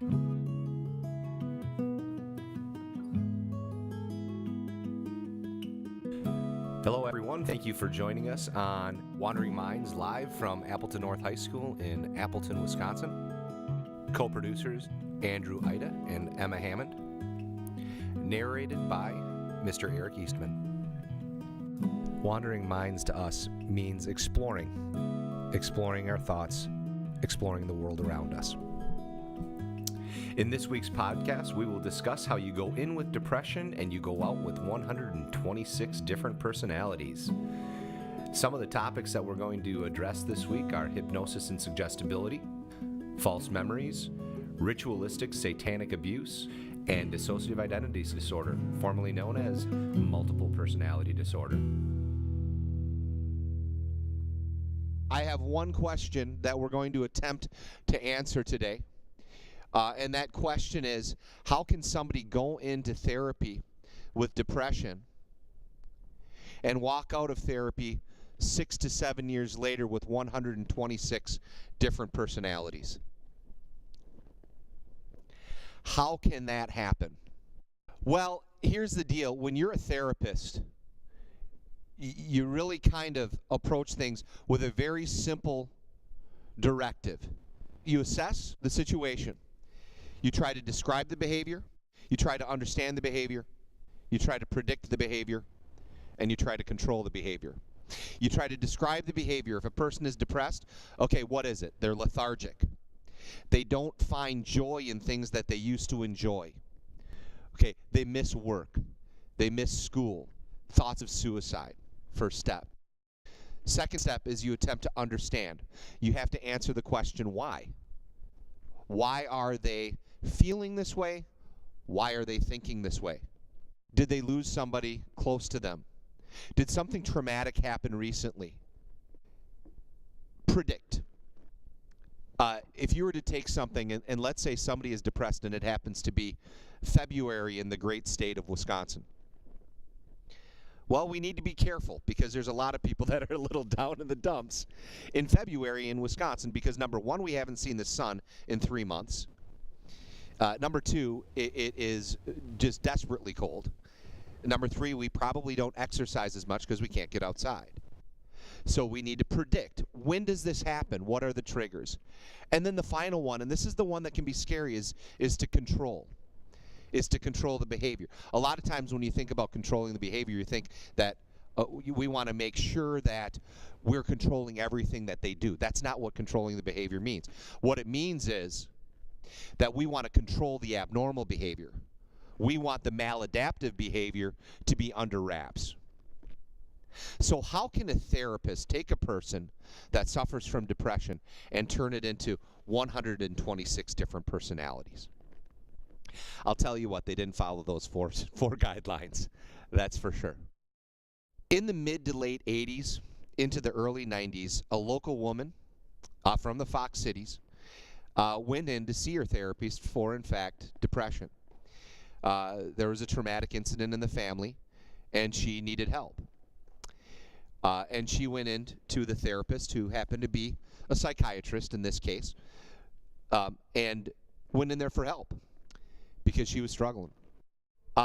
Hello everyone, thank you for joining us on Wandering Minds live from Appleton North High School in Appleton, Wisconsin. Co-producers Andrew Ida and Emma Hammond. Narrated by Mr. Eric Eastman. Wandering Minds to us means exploring our thoughts, exploring the world around us. In this week's podcast, we will discuss how you go in with depression and you go out with 126 different personalities. Some of the topics that we're going to address this week are hypnosis and suggestibility, false memories, ritualistic satanic abuse, and dissociative identity disorder, formerly known as multiple personality disorder. I have one question that we're going to attempt to answer today. And that question is, how can somebody go into therapy with depression and walk out of therapy 6 to 7 years later with 126 different personalities? How can that happen? Well, here's the deal. When you're a therapist, you really kind of approach things with a very simple directive. You assess the situation. You try to describe the behavior, you try to understand the behavior, you try to predict the behavior, and you try to control the behavior. You try to describe the behavior. If a person is depressed, okay, what is it? They're lethargic. They don't find joy in things that they used to enjoy. Okay, they miss work. They miss school. Thoughts of suicide, first step. Second step is you attempt to understand. You have to answer the question, why? Why are they feeling this way? Why are they thinking this way? Did they lose somebody close to them? Did something traumatic happen recently? Predict. If you were to take something, and let's say somebody is depressed and it happens to be February in the great state of Wisconsin. Well, we need to be careful because there's a lot of people that are a little down in the dumps in February in Wisconsin because, number one, we haven't seen the sun in 3 months. Number two, it is just desperately cold. Number three, we probably don't exercise as much because we can't get outside. So we need to predict, when does this happen? What are the triggers? And then the final one, and this is the one that can be scary, is to control. Is to control the behavior. A lot of times when you think about controlling the behavior, you think that we want to make sure that we're controlling everything that they do. That's not what controlling the behavior means. What it means is that we want to control the abnormal behavior. We want the maladaptive behavior to be under wraps. So how can a therapist take a person that suffers from depression and turn it into 126 different personalities? I'll tell you what, they didn't follow those four guidelines, that's for sure. In the mid to late 80s, into the early 90s, a local woman from the Fox Cities went in to see her therapist for, in fact, depression. There was a traumatic incident in the family, and she needed help. And she went in to the therapist, who happened to be a psychiatrist in this case, and went in there for help because she was struggling.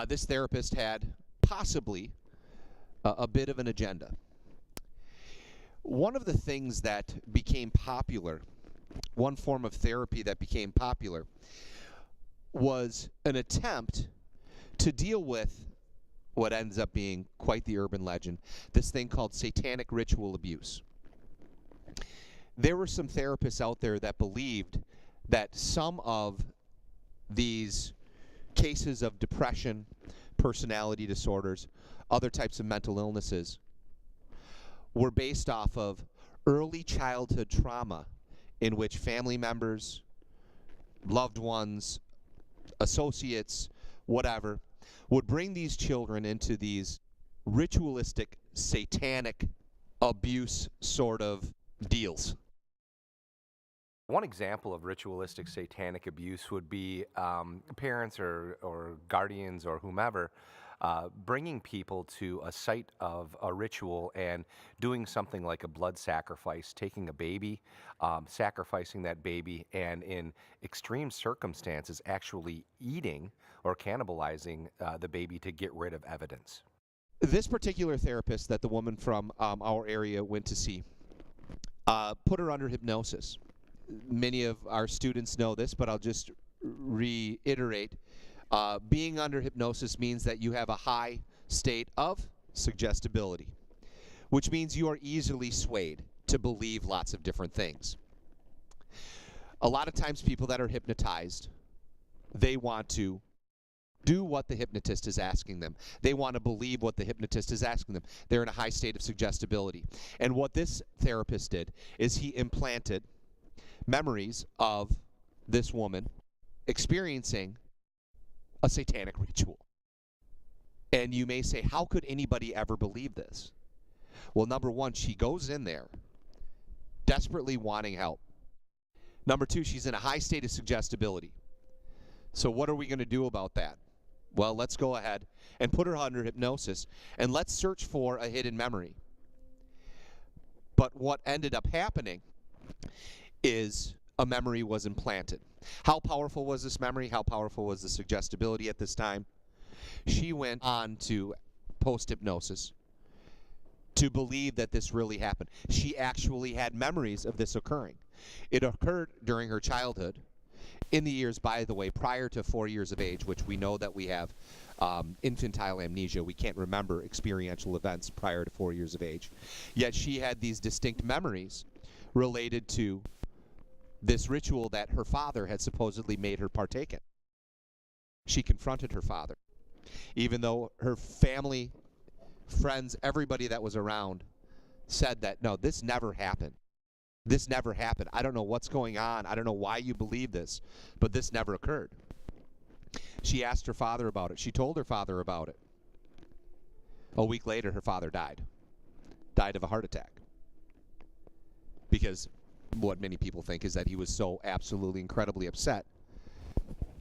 This therapist had possibly a bit of an agenda. One of the things that became popular, one form of therapy that became popular, was an attempt to deal with what ends up being quite the urban legend, this thing called satanic ritual abuse. There were some therapists out there that believed that some of these cases of depression, personality disorders, other types of mental illnesses were based off of early childhood trauma in which family members, loved ones, associates, whatever, would bring these children into these ritualistic, satanic abuse sort of deals. One example of ritualistic satanic abuse would be parents or guardians or whomever bringing people to a site of a ritual and doing something like a blood sacrifice, taking a baby, sacrificing that baby, and in extreme circumstances, actually eating or cannibalizing the baby to get rid of evidence. This particular therapist that the woman from our area went to see put her under hypnosis. Many of our students know this, but I'll just reiterate. Being under hypnosis means that you have a high state of suggestibility, which means you are easily swayed to believe lots of different things. A lot of times people that are hypnotized, they want to do what the hypnotist is asking them. They want to believe what the hypnotist is asking them. They're in a high state of suggestibility. And what this therapist did is he implanted memories of this woman experiencing a satanic ritual. And you may say, how could anybody ever believe this? Well, number one, she goes in there desperately wanting help. Number two, she's in a high state of suggestibility. So what are we going to do about that? Well, let's go ahead and put her under hypnosis, and let's search for a hidden memory. But what ended up happening is a memory was implanted. How powerful was this memory? How powerful was the suggestibility at this time? She went on to post-hypnosis to believe that this really happened. She actually had memories of this occurring. It occurred during her childhood, in the years, by the way, prior to 4 years of age, which we know that we have infantile amnesia. We can't remember experiential events prior to 4 years of age. Yet she had these distinct memories related to this ritual that her father had supposedly made her partake in. She confronted her father. Even though her family, friends, everybody that was around said that, no, this never happened. This never happened. I don't know what's going on. I don't know why you believe this, but this never occurred. She asked her father about it. She told her father about it. A week later, her father died. Died of a heart attack. Because what many people think is that he was so absolutely incredibly upset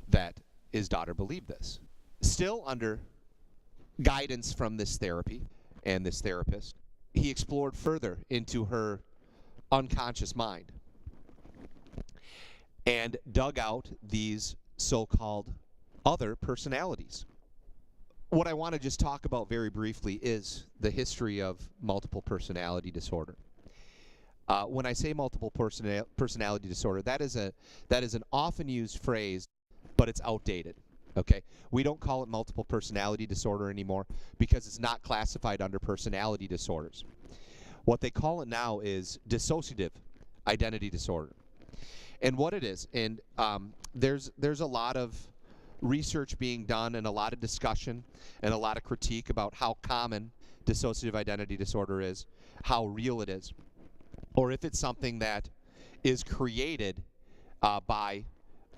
that his daughter believed this. Still under guidance from this therapy and this therapist, he explored further into her unconscious mind and dug out these so-called other personalities. What I want to just talk about very briefly is the history of multiple personality disorder. When I say multiple personality disorder, that is an often used phrase, but it's outdated. Okay, we don't call it multiple personality disorder anymore because it's not classified under personality disorders. What they call it now is dissociative identity disorder. And what it is, and there's a lot of research being done and a lot of discussion and a lot of critique about how common dissociative identity disorder is, how real it is, or if it's something that is created by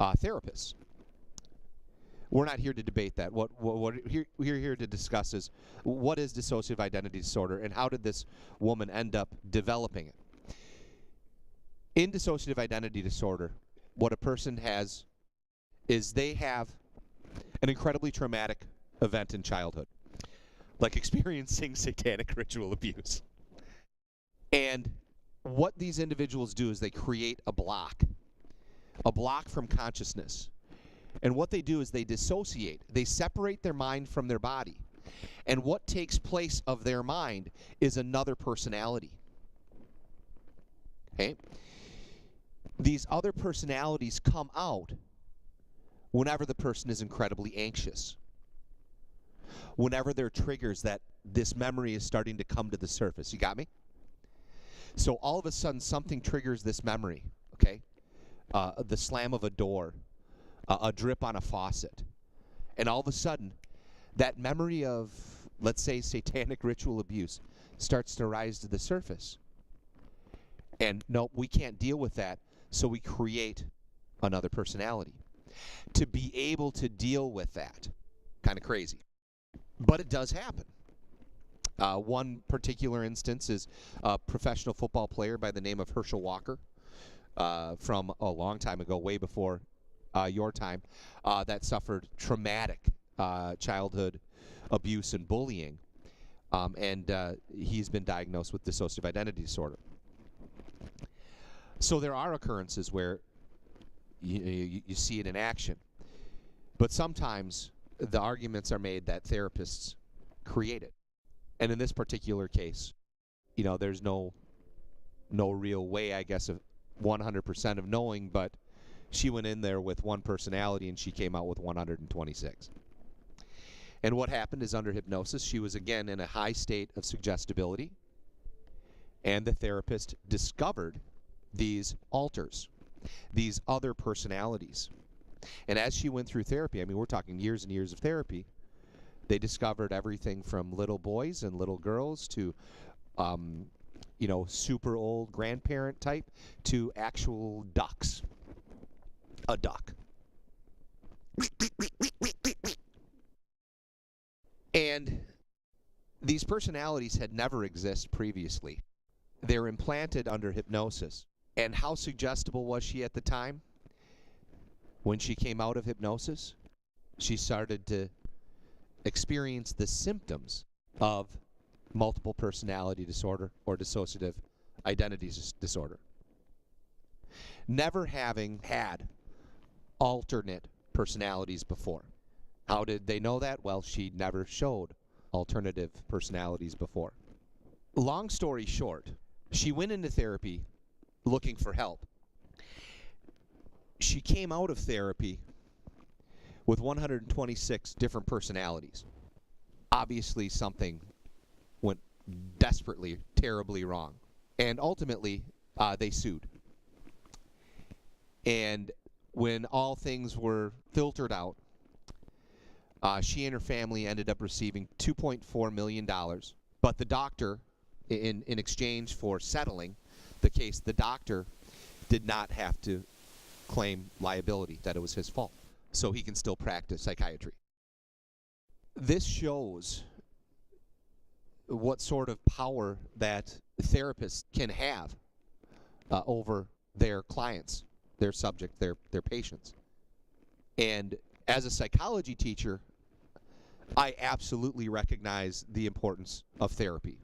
therapists. We're not here to debate that. What we're here to discuss is what is dissociative identity disorder and how did this woman end up developing it. In dissociative identity disorder, what a person has is they have an incredibly traumatic event in childhood, like experiencing satanic ritual abuse. And what these individuals do is they create a block from consciousness. And what they do is they dissociate. They separate their mind from their body. And what takes place of their mind is another personality. Okay? These other personalities come out whenever the person is incredibly anxious. Whenever there are triggers that this memory is starting to come to the surface. You got me? So all of a sudden something triggers this memory. Okay? The slam of a door. A drip on a faucet. And all of a sudden, that memory of, let's say, satanic ritual abuse starts to rise to the surface. And no, we can't deal with that, so we create another personality to be able to deal with that. Kind of crazy. But it does happen. One particular instance is a professional football player by the name of Herschel Walker from a long time ago, way before your time, that suffered traumatic childhood abuse and bullying, and he's been diagnosed with dissociative identity disorder. So there are occurrences where you see it in action, but sometimes the arguments are made that therapists create it. And in this particular case, there's no real way, I guess, of 100% of knowing, but she went in there with one personality and she came out with 126. And what happened is, under hypnosis, she was again in a high state of suggestibility, and the therapist discovered these alters, these other personalities. And as she went through therapy, I mean, we're talking years and years of therapy, they discovered everything from little boys and little girls to super old grandparent type to actual ducks. A duck. And these personalities had never existed previously. They're implanted under hypnosis. And how suggestible was she at the time? When she came out of hypnosis, she started to experience the symptoms of multiple personality disorder or dissociative identity disorder. Never having had alternate personalities before. How did they know that? Well, she never showed alternative personalities before. Long story short, she went into therapy looking for help. She came out of therapy with 126 different personalities. Obviously, something went desperately, terribly wrong. And ultimately, they sued. And when all things were filtered out, she and her family ended up receiving $2.4 million. But the doctor, in exchange for settling the case, the doctor did not have to claim liability, that it was his fault. So he can still practice psychiatry. This shows what sort of power that therapists can have over their clients, their subject, their patients. And as a psychology teacher, I absolutely recognize the importance of therapy.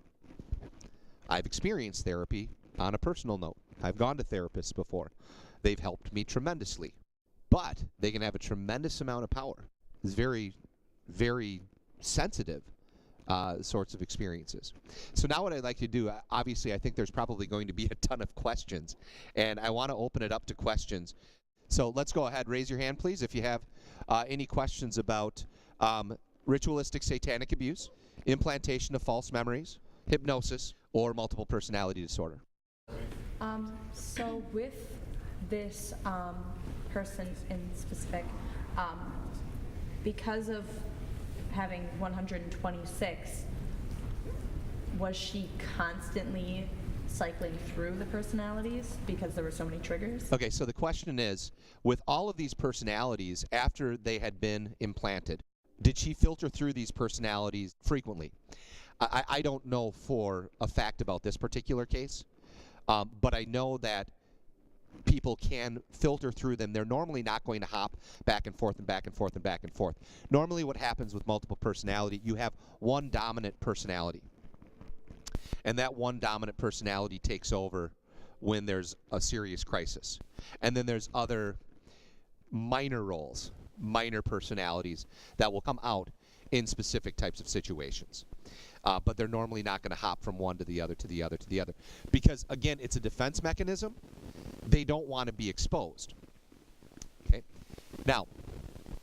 I've experienced therapy on a personal note. I've gone to therapists before. They've helped me tremendously. But they can have a tremendous amount of power. It's very, very sensitive sorts of experiences. So now what I'd like to do, obviously I think there's probably going to be a ton of questions, and I want to open it up to questions. So let's go ahead, raise your hand please if you have any questions about ritualistic satanic abuse, implantation of false memories, hypnosis, or multiple personality disorder. So with this person in specific, because of having 126, was she constantly cycling through the personalities because there were so many triggers? Okay, so the question is, with all of these personalities after they had been implanted, did she filter through these personalities frequently? I don't know for a fact about this particular case, but I know that people can filter through them. They're normally not going to hop back and forth and back and forth and back and forth. Normally what happens with multiple personality, you have one dominant personality. And that one dominant personality takes over when there's a serious crisis. And then there's other minor roles, minor personalities that will come out in specific types of situations. But they're normally not going to hop from one to the other, to the other, to the other. Because, again, it's a defense mechanism. They don't want to be exposed. Okay. Now,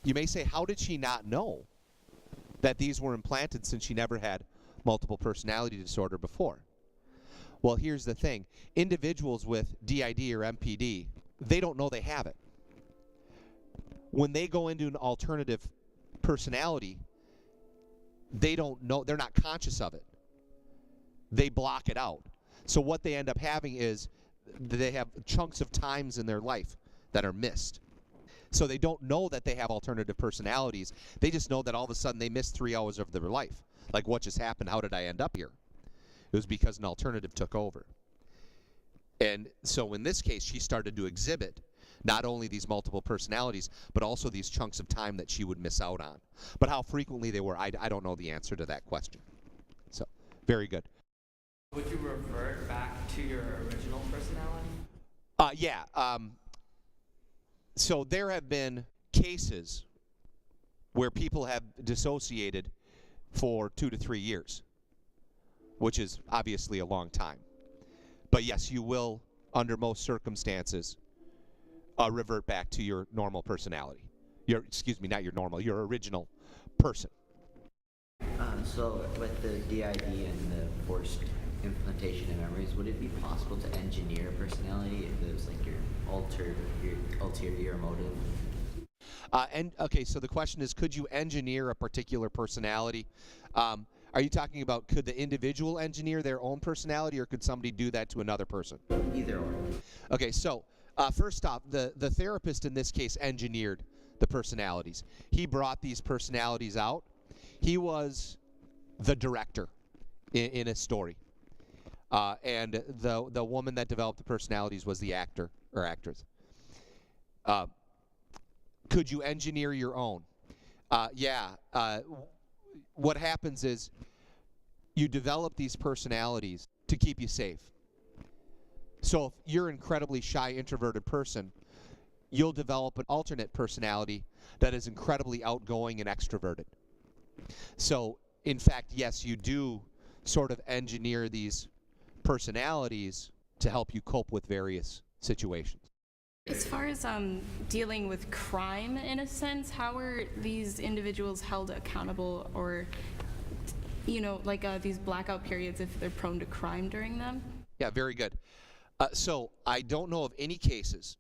you may say, how did she not know that these were implanted since she never had multiple personality disorder before? Well, here's the thing. Individuals with DID or MPD, they don't know they have it. When they go into an alternative personality, they don't know, they're not conscious of it. They block it out. So what they end up having is they have chunks of times in their life that are missed. So they don't know that they have alternative personalities. They just know that all of a sudden they missed 3 hours of their life. Like, what just happened? How did I end up here? It was because an alternative took over. And so in this case, she started to exhibit not only these multiple personalities, but also these chunks of time that she would miss out on. But how frequently they were, I don't know the answer to that question. So, very good. Would you revert back to your original personality? Yeah. So there have been cases where people have dissociated for 2 to 3 years, which is obviously a long time. But yes, you will, under most circumstances, revert back to your normal personality. Your original person. So with the DID and the forced implementation of memories, would it be possible to engineer personality if it was like your ulterior motive? Okay, so the question is, could you engineer a particular personality? Are you talking about could the individual engineer their own personality, or could somebody do that to another person? Either or. Okay, so first off, the therapist in this case engineered the personalities. He brought these personalities out. He was the director in a story. And the woman that developed the personalities was the actor or actress. Could you engineer your own? Yeah. What happens is you develop these personalities to keep you safe. So if you're an incredibly shy, introverted person, you'll develop an alternate personality that is incredibly outgoing and extroverted. So, in fact, yes, you do sort of engineer these personalities to help you cope with various situations. As far as dealing with crime, in a sense, how are these individuals held accountable, or, these blackout periods if they're prone to crime during them? Yeah, very good. So I don't know of any cases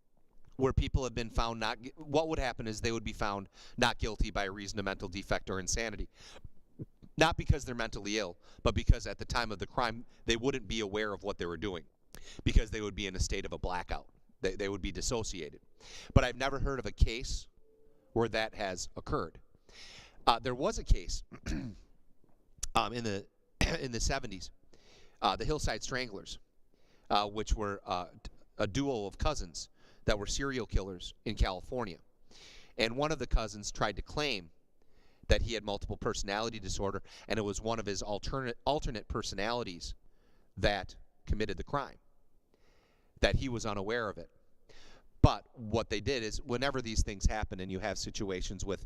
where people have been found not. What would happen is they would be found not guilty by reason of mental defect or insanity. Not because they're mentally ill, but because at the time of the crime, they wouldn't be aware of what they were doing, because they would be in a state of a blackout. They would be dissociated. But I've never heard of a case where that has occurred. There was a case in the 70s, the Hillside Stranglers, which were a duo of cousins that were serial killers in California. And one of the cousins tried to claim that he had multiple personality disorder, and it was one of his alternate personalities that committed the crime, that he was unaware of it. But what they did is, whenever these things happen and you have situations with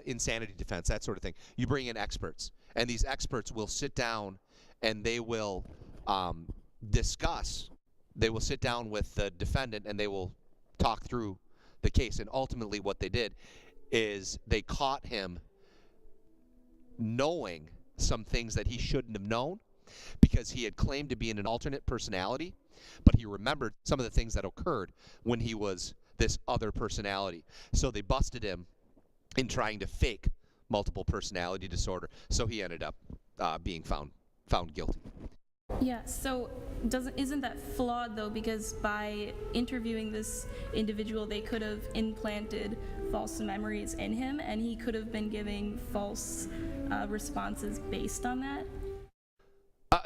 insanity defense, that sort of thing, you bring in experts, and these experts will sit down and they will discuss. They will sit down with the defendant and they will talk through the case. And ultimately what they did is they caught him knowing some things that he shouldn't have known, because he had claimed to be in an alternate personality, but he remembered some of the things that occurred when he was this other personality. So they busted him in trying to fake multiple personality disorder. So he ended up being found guilty. Yeah, so isn't that flawed, though, because by interviewing this individual, they could have implanted false memories in him, and he could have been giving false responses based on that?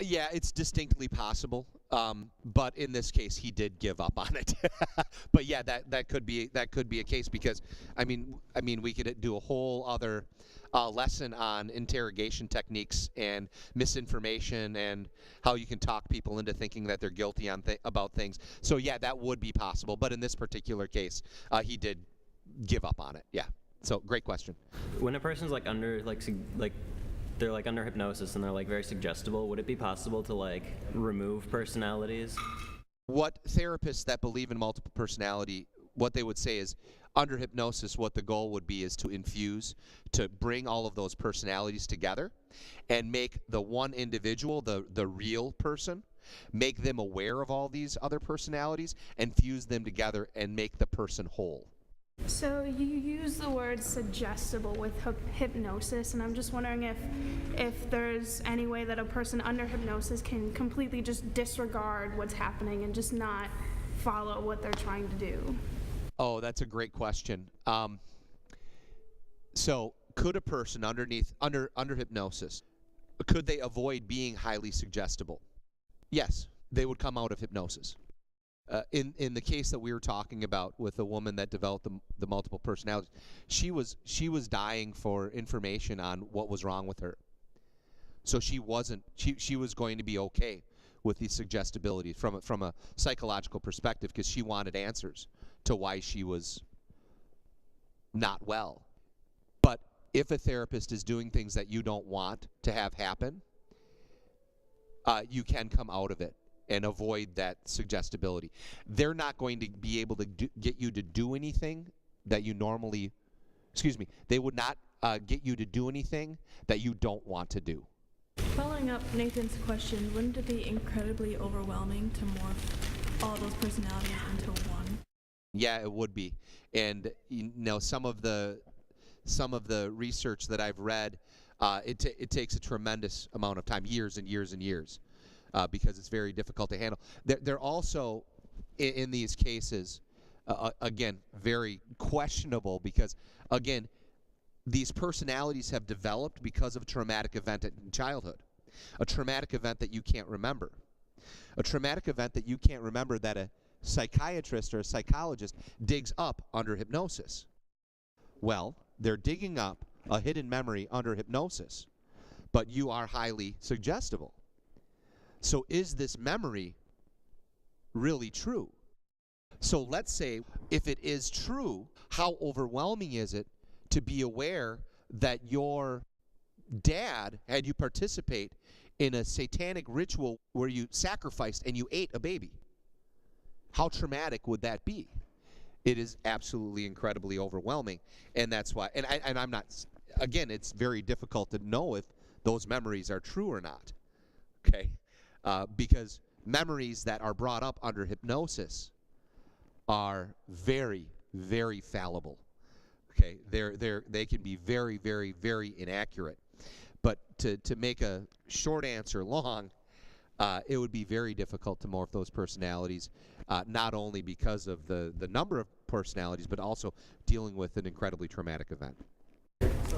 Yeah, it's distinctly possible, but in this case, he did give up on it. But yeah, that could be a case, because I mean, we could do a whole other lesson on interrogation techniques and misinformation and how you can talk people into thinking that they're guilty about things. So yeah, that would be possible. But in this particular case, he did give up on it. Yeah. So great question. When a person's under they're under hypnosis and they're very suggestible, would it be possible to remove personalities? What therapists that believe in multiple personality, what they would say is, under hypnosis, what the goal would be is to infuse, to bring all of those personalities together and make the one individual, the real person, make them aware of all these other personalities and fuse them together and make the person whole. So you use the word suggestible with hypnosis, and I'm just wondering if there's any way that a person under hypnosis can completely just disregard what's happening and just not follow what they're trying to do. Oh, that's a great question. So could a person under hypnosis, could they avoid being highly suggestible? Yes, they would come out of hypnosis. In the case that we were talking about with the woman that developed the multiple personalities, she was dying for information on what was wrong with her. So she was going to be okay with the suggestibility from a psychological perspective, because she wanted answers to why she was not well. But if a therapist is doing things that you don't want to have happen, you can come out of it and avoid that suggestibility. They're not going to be able to get you to do anything that you normally, they would not get you to do anything that you don't want to do. Following up Nathan's question, wouldn't it be incredibly overwhelming to morph all those personalities into one? Yeah, it would be. And some of the research that I've read, it takes a tremendous amount of time, years and years and years, because it's very difficult to handle. They're also, in these cases, again, very questionable, because, again, these personalities have developed because of a traumatic event in childhood, a traumatic event that you can't remember, a traumatic event that you can't remember that a psychiatrist or a psychologist digs up under hypnosis. Well, they're digging up a hidden memory under hypnosis, but you are highly suggestible. So is this memory really true? So let's say if it is true, how overwhelming is it to be aware that your dad had you participate in a satanic ritual where you sacrificed and you ate a baby? How traumatic would that be? It is absolutely incredibly overwhelming, and that's why, and I'm not, again, it's very difficult to know if those memories are true or not, okay? Because memories that are brought up under hypnosis are very, very fallible. Okay, they can be very, very, very inaccurate. But to make a short answer long, it would be very difficult to morph those personalities, not only because of the number of personalities, but also dealing with an incredibly traumatic event. So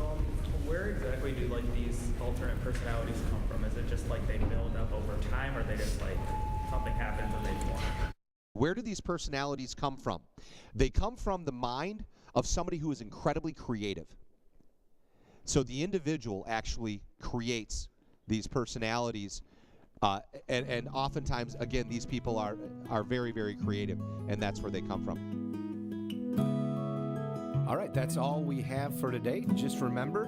where exactly do like these alternate personalities come from? Is it just like they build up over time, or they just like something happens and they form? Where do these personalities come from? They come from the mind of somebody who is incredibly creative. So the individual actually creates these personalities, and oftentimes, again, these people are very, very creative, and that's where they come from. All right, that's all we have for today. Just remember,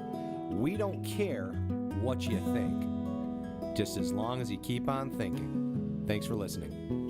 we don't care what you think, just as long as you keep on thinking. Thanks for listening.